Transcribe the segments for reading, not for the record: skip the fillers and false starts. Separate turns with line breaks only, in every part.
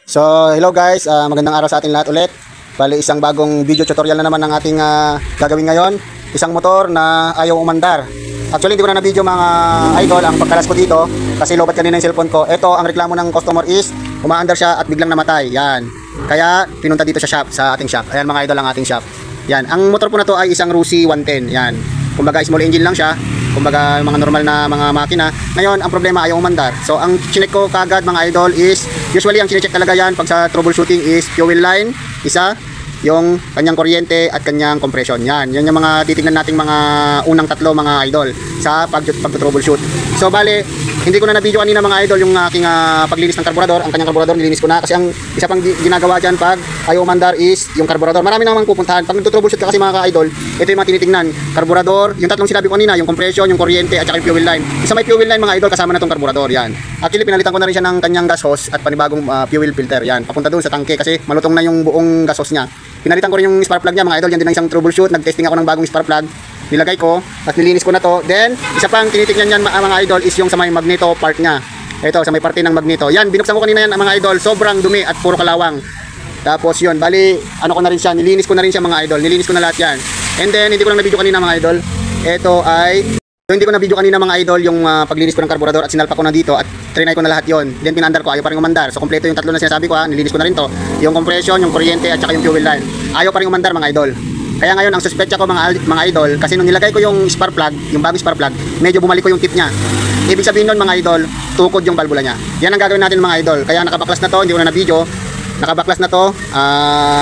So, hello guys, magandang araw sa ating lahat ulit. Bali, isang bagong video tutorial na naman ang ating gagawin ngayon. Isang motor na ayaw umandar. Actually, hindi ko na na-video mga idol ang pagkalas ko dito kasi lobat kanina yung cellphone ko. Ito, ang reklamo ng customer is umaandar siya at biglang namatay. Yan. Kaya, pinunta dito sa shop, sa ating shop. Ayan mga idol ang ating shop. Yan. Ang motor po na to ay isang Rusi 110. Yan. Kumbaga, small engine lang siya. Kumbaga, mga normal na mga makina. Ngayon, ang problema ayaw umandar. So, ang chinek ko kagad mga idol is, usually ang chinecheck talaga yan pag sa troubleshooting is fuel line, isa, yung kanyang kuryente at kanyang compression. Yan yung mga titingnan nating mga unang tatlo mga idol sa pag-troubleshoot. So bale, hindi ko na na-video kanina mga idol yung aking paglinis ng karburador. Ang kanyang karburador nilinis ko na kasi ang isa pang ginagawa dyan pag ayaw umandar is yung karburador. Marami namang pupuntahan. Pag nagto-troubleshoot ka kasi mga ka-idol, ito yung mga tinitingnan. Karburador, yung tatlong sinabi ko kanina, yung compression, yung kuryente at saka yung fuel line. Isa may fuel line mga idol kasama na tong karburador. Yan. Actually pinalitan ko na rin siya ng kanyang gas hose at panibagong fuel filter. Yan. Papunta doon sa tangke kasi malutong na yung buong gas hose niya. Pinalitan ko rin yung spark plug niya mga idol. Yan din ang isang troubleshoot. Nag-testing ako ng bagong spark plug. Nilagay ko at nilinis ko na to. Then, isa pang tinitingnan niyan mga idol is yung sa may magneto part niya. Ito, sa may parte ng magneto. Yan, binuksan ko kanina yan mga idol. Sobrang dumi at puro kalawang. Tapos yun, bali, ano ko na rin siya. Nilinis ko na rin siya mga idol. Nilinis ko na lahat yan. And then, hindi ko lang na-video kanina mga idol. Ito ay... So, hindi ko na video kanina mga idol yung paglinis ko ng karburador at sinalpa ko na dito at trinay ko na lahat yon. Then pinandar ko, ayaw pa rin umandar. So kompleto yung tatlo na sinasabi ko nilinis ko na rin to. Yung compression, yung kuryente at saka yung fuel line. Ayaw pa rin umandar mga idol. Kaya ngayon ang suspecha ko mga idol kasi nung nilagay ko yung spark plug, yung bagong spark plug, medyo bumalik ko yung tip niya. Ibig sabihin nun mga idol, tukod yung valvula niya. Yan ang gagawin natin mga idol. Kaya nakabaklas na to, hindi ko na na-video. Nakabaklas na to,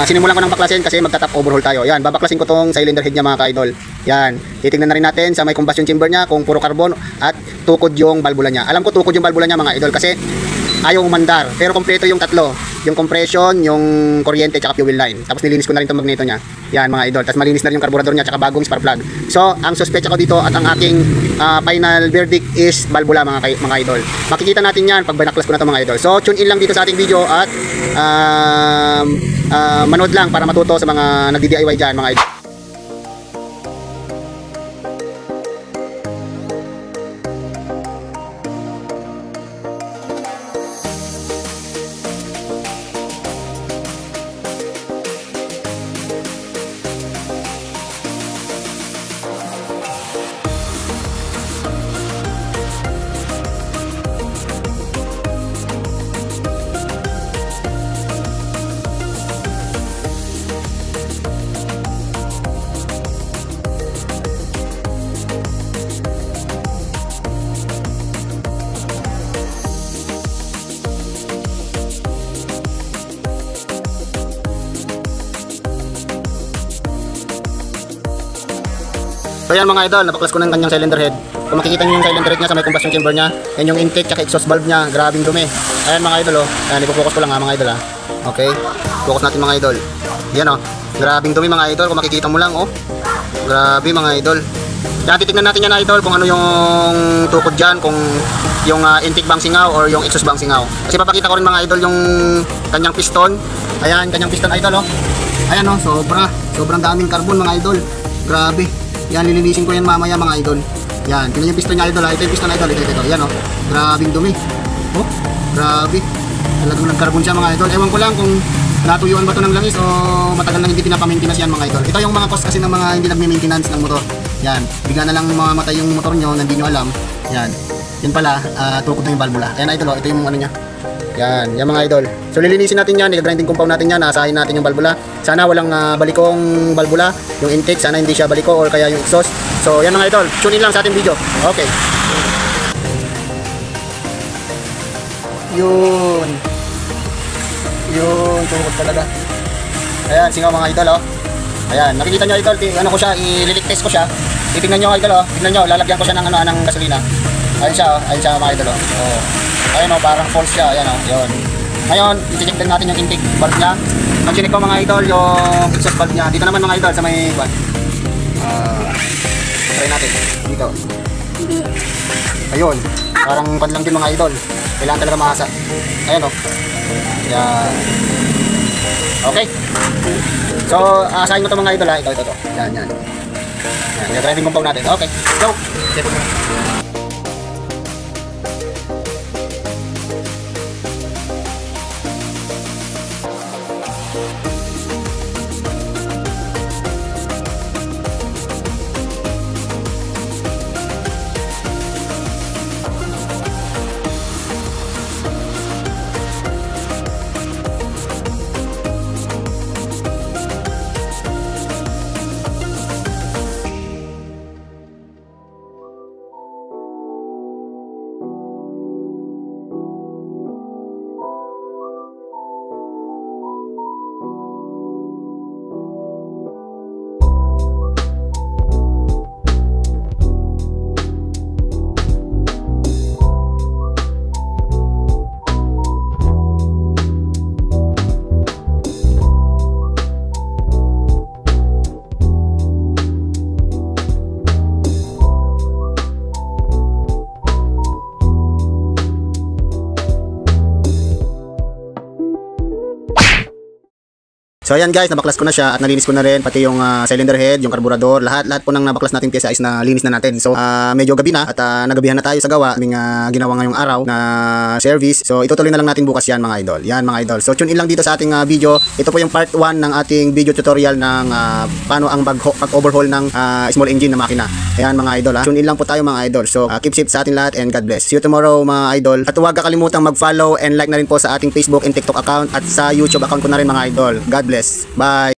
sinimulan ko ng baklasin kasi magta-top overhaul tayo. Yan, babaklasin ko tong cylinder head niya mga ka-idol. Yan, titingnan na rin natin sa may combustion chamber niya kung puro carbon at tukod yung valvula niya. Alam ko tukod yung valvula niya mga idol kasi ayaw umandar. Pero kompleto yung tatlo, yung compression, yung kuryente at fuel line. Tapos nilinis ko na rin tong magneto niya. Yan mga idol, tapos malinis na rin yung karburador niya at bagong spark plug. So, ang suspecha ko dito at ang aking final verdict is valvula mga idol. Makikita natin yan pag binaklas ko na to mga idol. So, tune in lang dito sa ating video at manood lang para matuto sa mga nagdi-DIY dyan mga idol. So yan mga idol, napaklas ko ng kanyang cylinder head. Kung makikita nyo yung cylinder head niya sa may combustion chamber niya, yan yung intake at exhaust valve niya, grabing dumi. Ayan mga idol ayan, ipo-focus ko lang mga idol Okay, focus natin mga idol. Yan grabing dumi mga idol, kung makikita mo lang grabe mga idol. Yan, titignan natin yan idol kung ano yung tukod dyan, kung yung intake bang singaw or yung exhaust bang singaw. Kasi papakita ko rin mga idol yung kanyang piston. Ayan, kanyang piston idol Ayan sobrang daming carbon mga idol. Grabe. Yan, lilinisin ko yan mamaya mga idol. Yan, tingnan yung piston niya idol Ito yung piston idol, ito. Yan grabing dumi. Grabe. Talagang nag-carbon siya mga idol. Ewan ko lang kung natuyuan ba ito ng langis o matagal nang hindi pinapa-maintenance yan mga idol. Ito yung mga cost kasi ng mga hindi nagme-maintenance ng motor. Yan, bigla na lang mamatay yung motor nyo na hindi nyo alam. Yan, yun pala, tukod na yung valvula. Ayan idol ito yung ano niya. Yan mga idol. So lilinisin natin yan, i-grinding compound natin yan, asahin natin yung valvula. Sana walang balikong valvula, yung intake, sana hindi siya baliko or kaya yung exhaust. So yan mga idol, tune in lang sa ating video. Okay. Yun, tukod talaga. Ayan, singaw mga idol Ayan, nakikita nyo idol, ano ko siya, i-lilik test ko siya. Titingnan nyo idol tignan nyo, lalagyan ko siya ng ng gasolina. Ayun siya mga idol Ayun parang false siya, ayan yun. Ngayon, i-check din natin yung intake valve niya. Mag-check ko mga idol yung exhaust valve niya. Dito naman mga idol sa may try natin dito. Ayun, parang pan lang din mga idol. Kailangan talaga maasa. Ayan Yan. Okay. So, asahin mo ito mga idol Ito. Yan. Yan, driving compound natin. Okay, go. So ayan guys, nabaklas ko na siya at nalinis ko na rin pati yung cylinder head, yung karburador, lahat po ng nabaklas nating pyesa is nalinis na natin. So medyo gabi na at nagabihan na tayo sa gawa, aming ginawa ngayong araw na service. So itutuloy na lang natin bukas yan mga idol. Yan mga idol. So tune in lang dito sa ating video. Ito po yung part 1 ng ating video tutorial ng paano ang pag-overhaul ng small engine na makina. Ayan mga idol ha. Tune in lang po tayo mga idol. So keep safe sa ating lahat and God bless. See you tomorrow mga idol. At huwag kakalimutang mag-follow and like na rin po sa ating Facebook and TikTok account at sa YouTube account ko na rin mga idol. God bless. Bye.